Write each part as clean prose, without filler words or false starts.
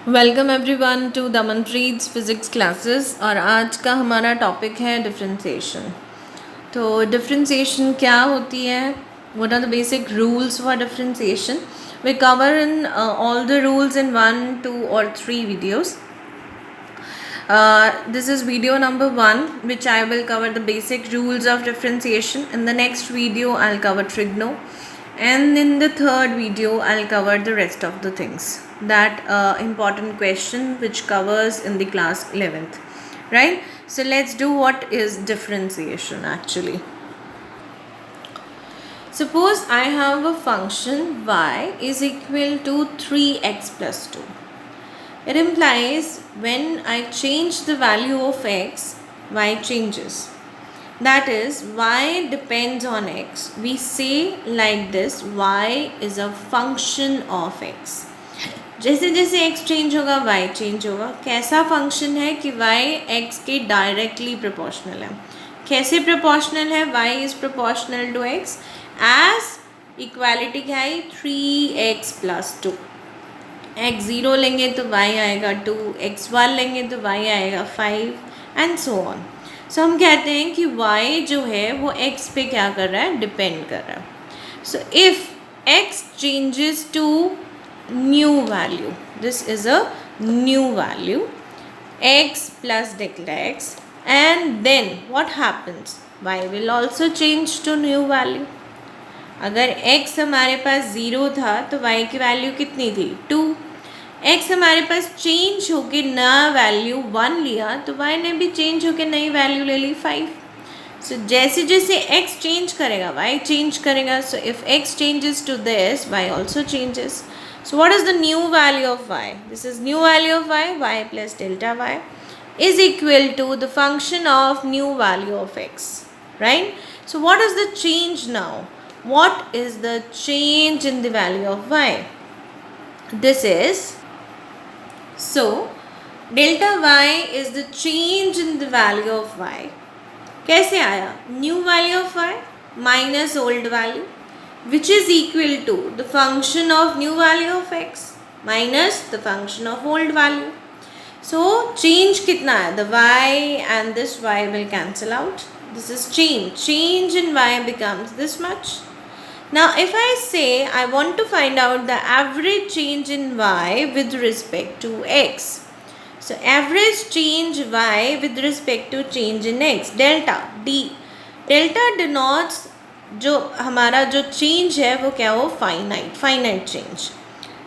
Welcome everyone to Damanpreet physics classes. और आज का हमारा टॉपिक है डिफरेंशिएशन। तो डिफरेंशिएशन क्या होती है, what are the basic rules for differentiation. We cover in all the rules in 1, 2 और 3 videos. This is video number 1, which I will cover the basic rules of differentiation. In the next video I'll cover trigono, and in the third video I'll cover the rest of the things, that important question which covers in the class 11th, right? So let's do what is differentiation actually. Suppose I have a function y is equal to 3x plus 2. It implies when I change the value of x, y changes. That is, y depends on x. We say like this, y is a function of x. जैसे जैसे x change होगा y change होगा। कैसा function है कि y x के directly proportional है। कैसे प्रोपोर्शनल है? y is proportional to x as equality क्या है? 3x plus 2। x 0 लेंगे तो y आएगा 2, x 1 लेंगे तो y आएगा 5 एंड सो ऑन। सो हम कहते हैं कि y जो है वो x पे क्या कर रहा है? डिपेंड कर रहा है। So if x changes to new value, this is a new value, x plus delta x, and then what happens? y will also change to new value. अगर x हमारे पास 0 था तो y की वैल्यू कितनी थी? 2। x हमारे पास change होके नया वैल्यू 1 लिया तो y ने भी चेंज होके नई वैल्यू ले ली 5। सो जैसे जैसे x चेंज करेगा y चेंज करेगा। So if x changes to this, y also changes. So what is the new value of y? This is new value of y, y plus delta y is equal to the function of new value of x, right? So what is the change now? What is the change in the value of y? This is, so delta y is the change in the value of y. कैसे आया? New value of y minus old value, which is equal to the function of new value of x minus the function of old value. So change कितना है? The y and this y will cancel out. This is change. Change in y becomes this much. Now if I say I want to find out the average change in y with respect to x. So average change y with respect to change in x, delta d. Delta denotes जो हमारा जो change है वो क्या हो? Finite change,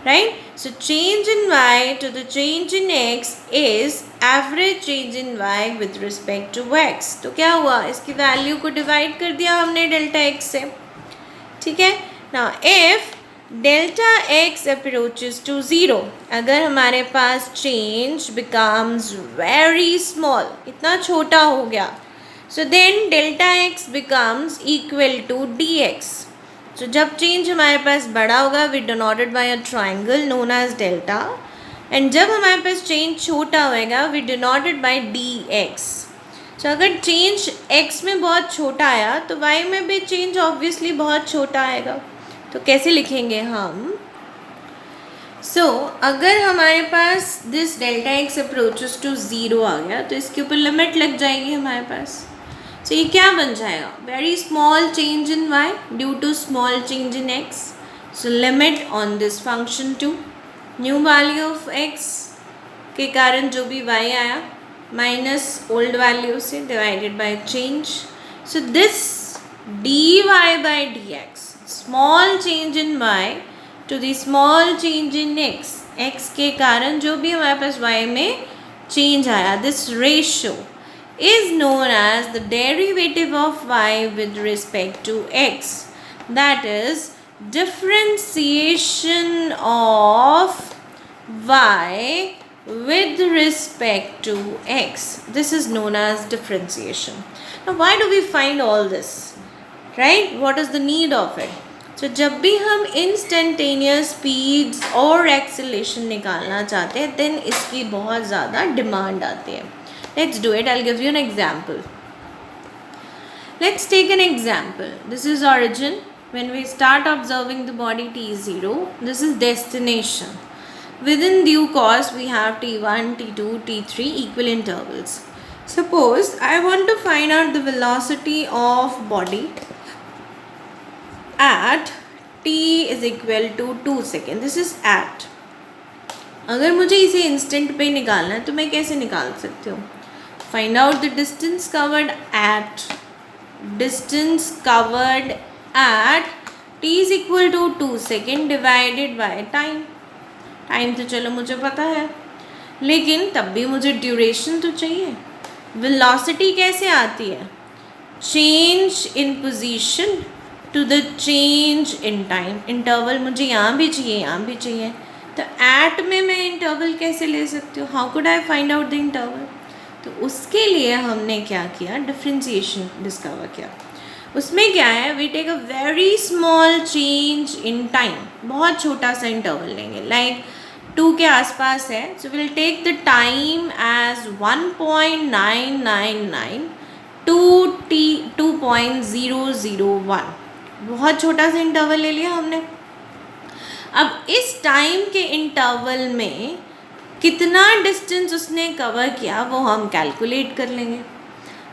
right? So change in y to the change in x is average change in y with respect to x। तो क्या हुआ? इसकी वैल्यू को डिवाइड कर दिया हमने डेल्टा x से, ठीक है। Now if delta x approaches to 0, अगर हमारे पास चेंज बिकम्स वेरी स्मॉल, इतना छोटा हो गया, so then delta x becomes equal to dx. So जब चेंज हमारे पास बड़ा होगा, we denoted by a triangle known as delta, and जब हमारे पास चेंज छोटा होएगा we denoted by dx. So अगर चेंज x में बहुत छोटा आया तो y में भी चेंज ऑब्वियसली बहुत छोटा आएगा। तो कैसे लिखेंगे हम? सो अगर हमारे पास this delta X approaches to 0 आ गया तो इसके ऊपर लिमिट लग जाएगी हमारे पास। तो ये क्या बन जाएगा? Very small change in y due to small change in x. So limit on this function to new value of x के कारण जो भी y आया माइनस ओल्ड वैल्यू से divided by change. So this dy by dx, small change in y to the small change in x के कारण जो भी हमारे पास y में चेंज आया, this ratio is known as the derivative of y with respect to x. That is differentiation of y with respect to x. This is known as differentiation. Now why do we find all this? Right? What is the need of it? So जब भी हम instantaneous speeds और acceleration निकालना चाहते हैं then इसकी बहुत ज़्यादा डिमांड आती है. Let's do it. I'll give you an example. Let's take an example. This is origin. When we start observing the body t0, this is destination. Within due course we have t1, t2, t3 equal intervals. Suppose I want to find out the velocity of body at t is equal to 2 seconds. This is at. अगर मुझे इसे instant पे निकालना है तो मैं कैसे निकाल सकती हूँ? Find out the distance covered at t is equal to 2 second divided by time. Time तो चलो मुझे पता है, लेकिन तब भी मुझे ड्यूरेशन तो चाहिए. वेलोसिटी कैसे आती है? Change in position to the change in time. Interval मुझे यहाँ भी चाहिए, यहाँ भी चाहिए. तो एट में मैं इंटरवल कैसे ले सकती हूँ? How could I find out the interval? तो उसके लिए हमने क्या किया? डिफ्रेंसिएशन डिस्कवर किया. उसमें क्या है? We take a very small change in time. बहुत छोटा सा इंटरवल लेंगे, लाइक 2 के आसपास है. So will take the time as 1.999 to 2.001. बहुत छोटा सा इंटरवल ले लिया हमने. अब इस टाइम के इंटरवल में कितना डिस्टेंस उसने कवर किया वो हम कैलकुलेट कर लेंगे.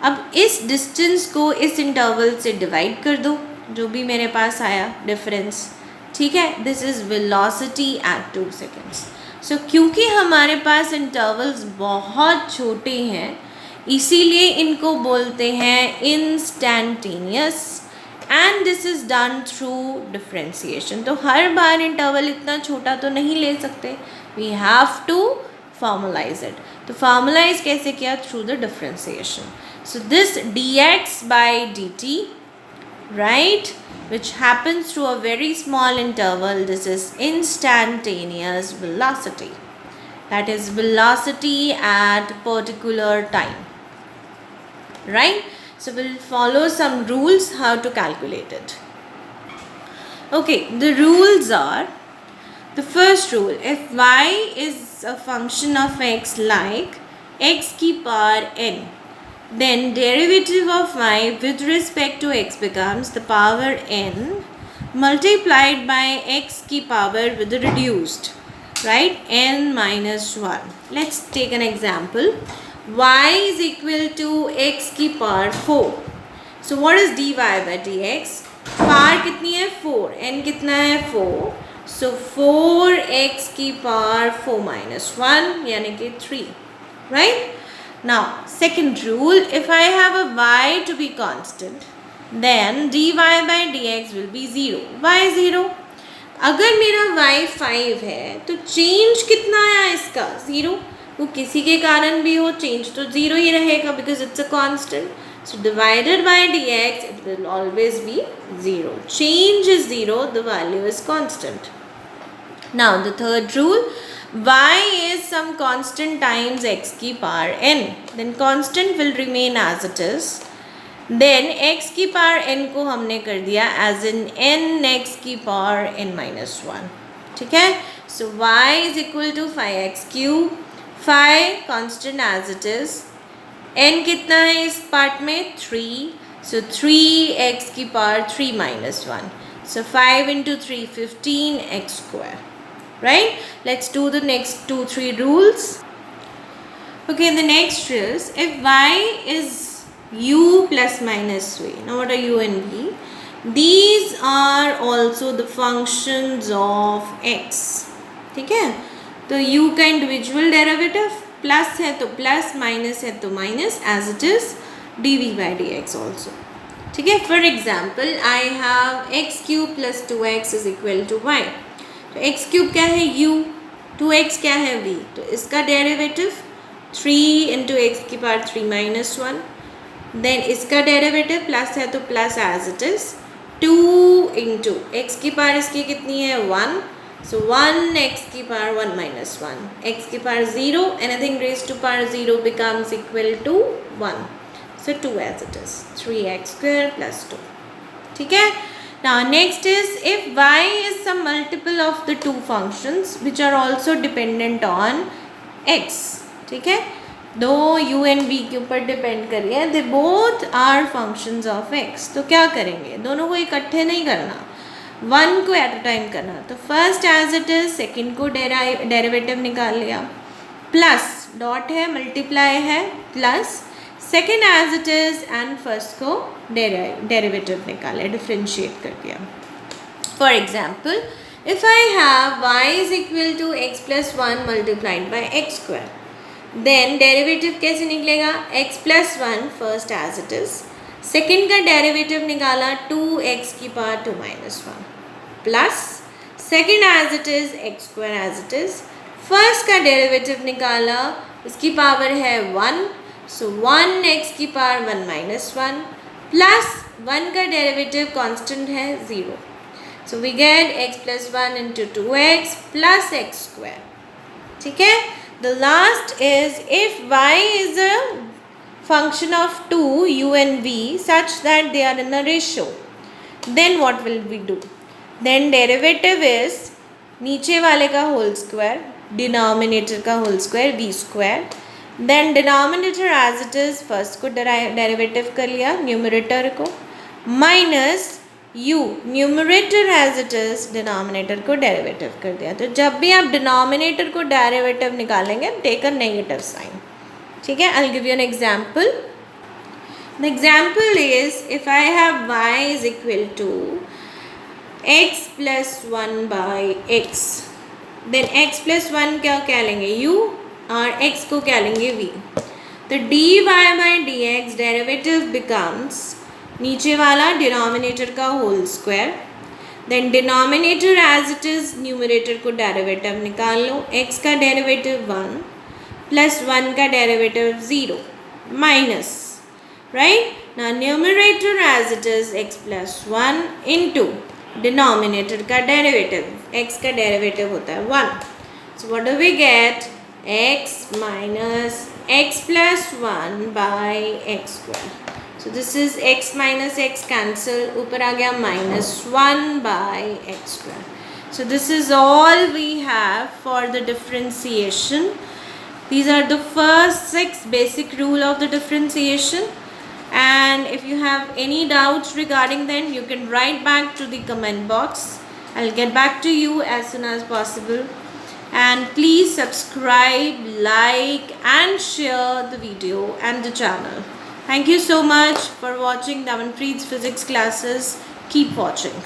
अब इस डिस्टेंस को इस इंटरवल से डिवाइड कर दो, जो भी मेरे पास आया डिफरेंस. ठीक है, this is velocity at 2 seconds. So क्योंकि हमारे पास इंटरवल्स बहुत छोटे हैं, इसीलिए इनको बोलते हैं instantaneous, and this is done through differentiation. तो हर बार इंटरवल इतना छोटा तो नहीं ले सकते, we have to formalize it. तो फॉर्मलाइज कैसे किया? Through the differentiation. So this dx by dt, right, which happens through a very small interval, this is instantaneous velocity. That is velocity at particular time, right? So we'll follow some rules how to calculate it. Okay, the rules are, the first rule, if y is a function of x like x की power n, then derivative of y with respect to x becomes the power n multiplied by x की power with the reduced, right, n minus 1. Let's take an example. Y is equal to x की power 4. So what is dy by dx? Power कितनी है? 4. n कितना है? 4. So 4x की power 4 minus 1 यानी कि 3. Right? Now second rule, if I have a y to be constant, then dy by dx will be 0. Why 0? अगर मेरा y 5 है तो चेंज कितना आया इसका? 0. वो किसी के कारण भी हो, चेंज तो 0 ही रहेगा because it's a constant. So divided by dx, it will always be 0. Change is 0, the value is constant. Now the third rule, y is some constant times x की power n. Then constant will remain as it is. Then x की power n को हमने कर दिया as in n x की power n minus 1. ठीक है? So y is equal to 5x cube. 5 constant as it is. n कितना है इस पार्ट में? 3. So 3x की power 3 minus 1. So 5 into 3, 15x square. Right? Let's do the next 2-3 rules. Okay, the next is, if y is u plus minus v. Now what are u and v? These are also the functions of x. ठीक है? तो u का individual derivative plus है तो plus, minus है तो minus, as it is dv by dx also. ठीक है? For example I have x cube plus 2x is equal to y. तो एक्स क्यूब क्या है? u. 2x क्या है? v. तो इसका डेरिवेटिव 3 इंटू एक्स की पावर 3 माइनस 1. देन इसका डेरिवेटिव प्लस है तो plus as it is 2 into x की पावर इसकी कितनी है? 1. So 1 x की power 1 minus 1. x की power 0. Anything raised to power 0 becomes equal to 1. So 2 as it is. 3x square plus 2. ठीक है? Now next is, if y is some multiple of the two functions which are also dependent on x. ठीक है? दो u and v के ऊपर depend कर रही है. They both are functions of x. तो क्या करेंगे? दोनों को इकट्ठे नहीं करना. 1 को एट अ टाइम करना, तो first as it is, second को डेरिवेटिव निकाल लिया, प्लस डॉट है, मल्टीप्लाई है, plus second as it is and first को डेरिवेटिव निकाले, डिफ्रेंशिएट कर दिया. For example, if I have y is equal to x plus 1 multiplied by x square, then derivative कैसे निकलेगा, x plus 1 first as it is, second का derivative निकाला 2x की power 2 minus 1 plus second as it is x square as it is, first का derivative निकाला, इसकी power है 1, so 1x की power 1 minus 1 plus 1 का derivative constant है 0. So we get x plus 1 into 2x plus x square. ठीक है. The last is if y is a function of 2 u and v such that they are in a ratio, then what will we do? Then derivative is नीचे वाले का whole square, denominator का whole square v square. Then denominator as it is, first को derivative कर लिया, numerator को, minus u, numerator as it is, denominator को derivative कर दिया. तो जब भी आप डिनोमिनेटर को डेरिवेटिव निकालेंगे, टेक अ नेगेटिव साइन. ठीक है. I will give you an example. The example is if I have y is equal to x plus 1 by x, देन x प्लस 1 क्या लेंगे, u, और x को क्या लेंगे, v. तो dy by d x derivative becomes नीचे वाला डिनोमिनेटर का whole square, then denominator as it is, numerator को डेरिवेटिव निकाल लो, x का डेरिवेटिव 1 प्लस 1 का derivative 0 minus, right. Now numerator as it is x plus 1 into denominator का derivative, x का डेरिवेटिव होता है 1. So what do we get, x minus x plus 1 by x square. So this is x minus x cancel, ऊपर आ गया minus 1 by x square. So this is all we have for the differentiation. These are the first 6 basic rule of the differentiation. And if you have any doubts regarding them, you can write back to the comment box. I'll get back to you as soon as possible. And please subscribe, like and share the video and the channel. Thank you so much for watching Damanpreet's physics classes. Keep watching.